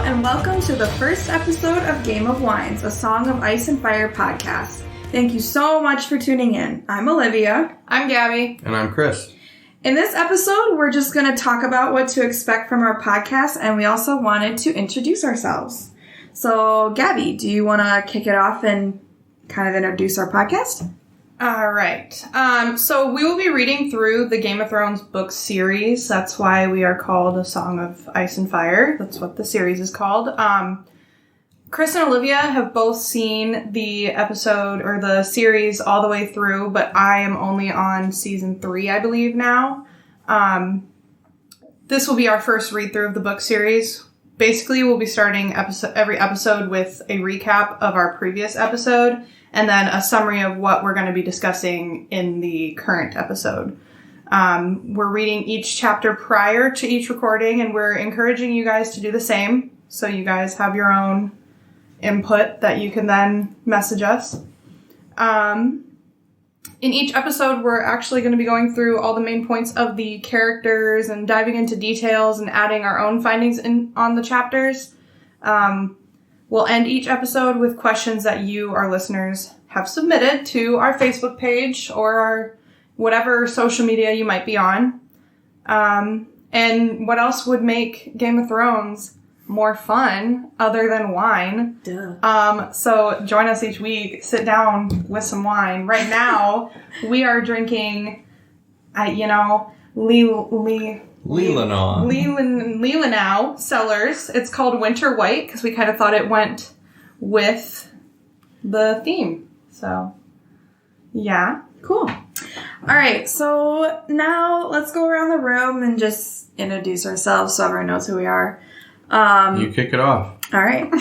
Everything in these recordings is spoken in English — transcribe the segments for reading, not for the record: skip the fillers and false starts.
and welcome to the first episode of Game of Wines, a Song of Ice and Fire podcast. Thank you so much for tuning in. I'm Olivia. I'm Gabby. And I'm Chris. In this episode, we're just going to talk about what to expect from our podcast, and we also wanted to introduce ourselves. So, Gabby, do you want to kick it off and kind of introduce our podcast? All right. So we will be reading through the Game of Thrones book series. That's why we are called A Song of Ice and Fire. That's what the series is called. Chris and Olivia have both seen the episode or the series all the way through, but I am only on season 3, I believe, now. This will be our first read-through of the book series. Basically, we'll be starting every episode with a recap of our previous episode, and then a summary of what we're going to be discussing in the current episode. We're reading each chapter prior to each recording, and we're encouraging you guys to do the same, so you guys have your own input that you can then message us. In each episode, we're actually going to be going through all the main points of the characters and diving into details and adding our own findings on the chapters. We'll end each episode with questions that you, our listeners, have submitted to our Facebook page or our whatever social media you might be on. And what else would make Game of Thrones more fun other than wine? Duh. So join us each week. Sit down with some wine. Right now, we are drinking, Leelanau Cellars. It's called Winter White because we kind of thought it went with the theme. So, yeah. Cool. All right, so now let's go around the room and just introduce ourselves so everyone knows who we are. You kick it off. All right.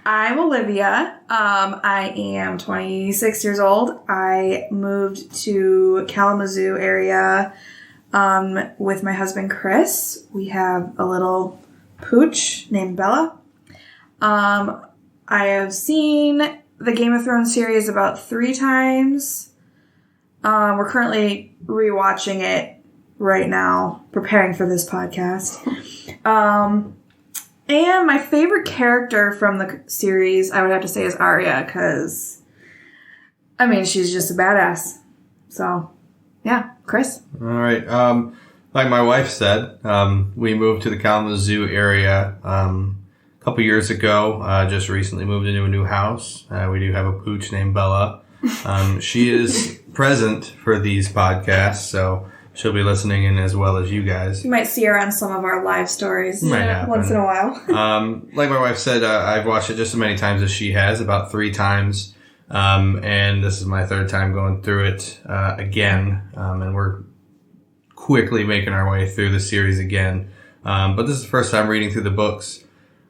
I'm Olivia. I am 26 years old. I moved to Kalamazoo area with my husband, Chris. We have a little pooch named Bella. I have seen the Game of Thrones series about 3 times. We're currently rewatching it right now, preparing for this podcast. And my favorite character from the series, I would have to say, is Arya, because, she's just a badass. So, yeah. Chris? All right. Like my wife said, we moved to the Kalamazoo area a couple years ago. Just recently moved into a new house. We do have a pooch named Bella. She is present for these podcasts, so she'll be listening in as well as you guys. You might see her on some of our live stories once in a while. Like my wife said, I've watched it just as many times as she has, about 3 times. And this is my 3rd time going through it again. And we're quickly making our way through the series again. But this is the first time reading through the books.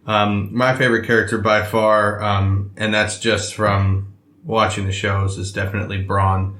My favorite character by far, and that's just from watching the shows, is definitely Bronn.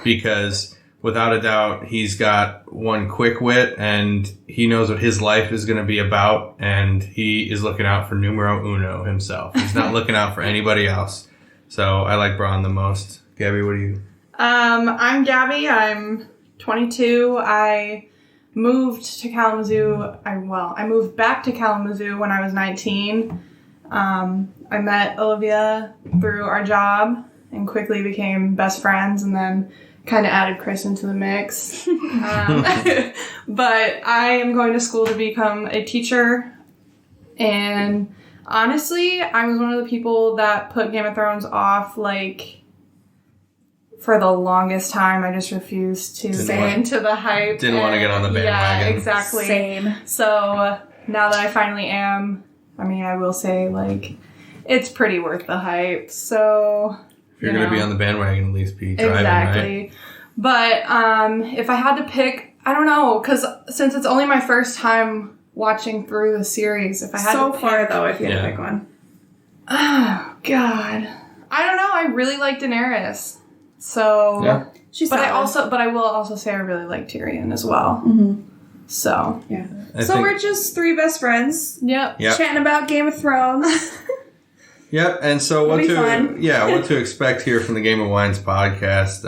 Because without a doubt, he's got one quick wit, and he knows what his life is going to be about, and he is looking out for numero uno himself. He's not looking out for anybody else. So I like Bronn the most. Gabby, what do you? I'm Gabby. I'm 22. I moved to Kalamazoo. I moved back to Kalamazoo when I was 19. I met Olivia through our job and quickly became best friends, and then kind of added Chris into the mix. But I am going to school to become a teacher, and honestly, I was one of the people that put Game of Thrones off, for the longest time. I just refused to stay into the hype. Didn't want to get on the bandwagon. Yeah, exactly. Same. So now that I finally am, I will say, it's pretty worth the hype. So if you're going to be on the bandwagon, at least be driving, exactly. Right? But if I had to pick, I don't know, because since it's only my first time watching through the series, if I had to pick... So far, though, if you had to pick one. Oh, God. I don't know. I really like Daenerys. So... Yeah. But I will also say I really like Tyrion as well. Mm-hmm. So... Yeah. We're just 3 best friends. Yep. Chatting about Game of Thrones. Yep, and so what to expect here from the Game of Wines podcast.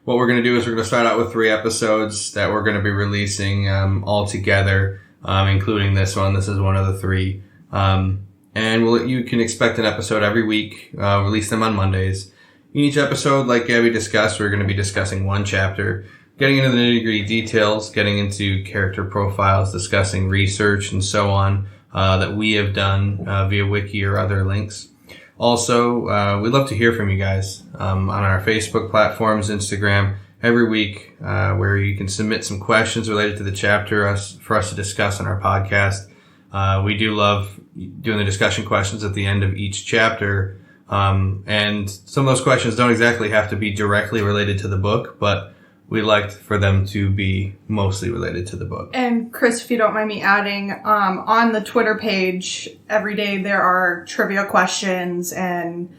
What we're going to do is we're going to start out with 3 episodes that we're going to be releasing all together, including this one. This is one of the 3. And you can expect an episode every week. Release them on Mondays. In each episode, like Gabby discussed, we're going to be discussing one chapter, getting into the nitty-gritty details, getting into character profiles, discussing research and so on that we have done via wiki or other links. Also, we'd love to hear from you guys on our Facebook platforms, Instagram, every week, where you can submit some questions related to the chapter for us to discuss on our podcast. We do love doing the discussion questions at the end of each chapter. And some of those questions don't exactly have to be directly related to the book, but we liked for them to be mostly related to the book. And Chris, if you don't mind me adding, on the Twitter page, every day there are trivia questions and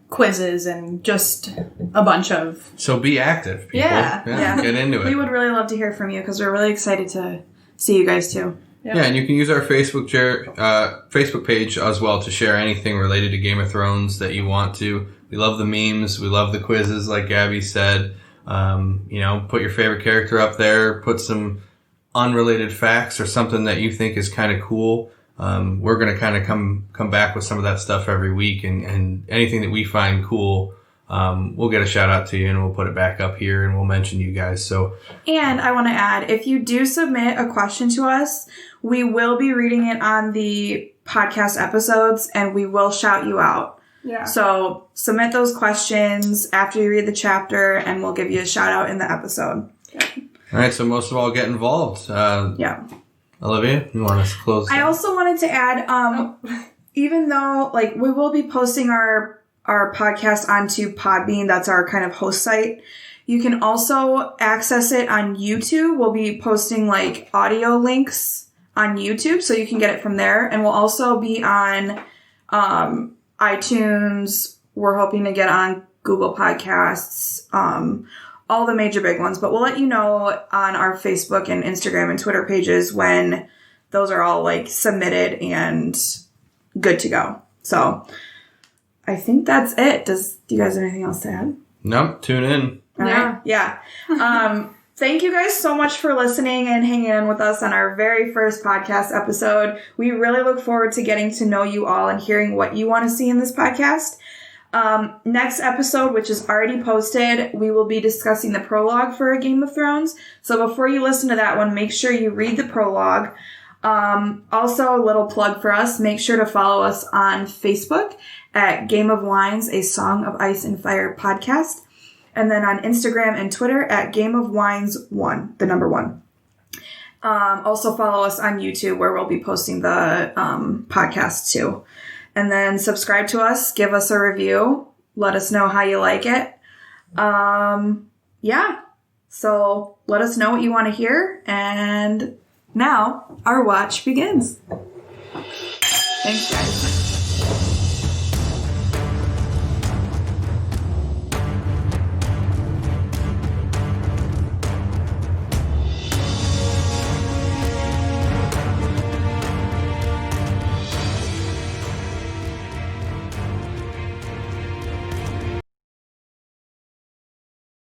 quizzes and just a bunch of... So be active, people. Yeah. Get into it. We would really love to hear from you because we're really excited to see you guys too. Yeah, and you can use our Facebook page as well to share anything related to Game of Thrones that you want to. We love the memes. We love the quizzes, like Gabby said. Put your favorite character up there. Put some unrelated facts or something that you think is kind of cool. We're going to kind of come back with some of that stuff every week, and anything that we find cool, we'll get a shout out to you and we'll put it back up here and we'll mention you guys. So, and I want to add, if you do submit a question to us, we will be reading it on the podcast episodes and we will shout you out. Yeah. So submit those questions after you read the chapter and we'll give you a shout out in the episode. Yeah. All right. So most of all, get involved. Yeah. Olivia, you want us to close? I also wanted to add, even though we will be posting our podcast onto Podbean, that's our kind of host site. You can also access it on YouTube. We'll be posting audio links on YouTube, so you can get it from there. And we'll also be on iTunes. We're hoping to get on Google Podcasts, all the major big ones. But we'll let you know on our Facebook and Instagram and Twitter pages when those are all submitted and good to go. So I think that's it. Do you guys have anything else to add? Nope. Tune in. All right. Yeah. Thank you guys so much for listening and hanging in with us on our very first podcast episode. We really look forward to getting to know you all and hearing what you want to see in this podcast. Next episode, which is already posted, we will be discussing the prologue for Game of Thrones. So before you listen to that one, make sure you read the prologue. Also, a little plug for us. Make sure to follow us on Facebook at Game of Wines, a Song of Ice and Fire podcast. And then on Instagram and Twitter at Game of Wines 1, the number 1. Also follow us on YouTube where we'll be posting the podcast too. And then subscribe to us, give us a review, let us know how you like it. Yeah. So let us know what you want to hear. And now our watch begins. Thanks, guys.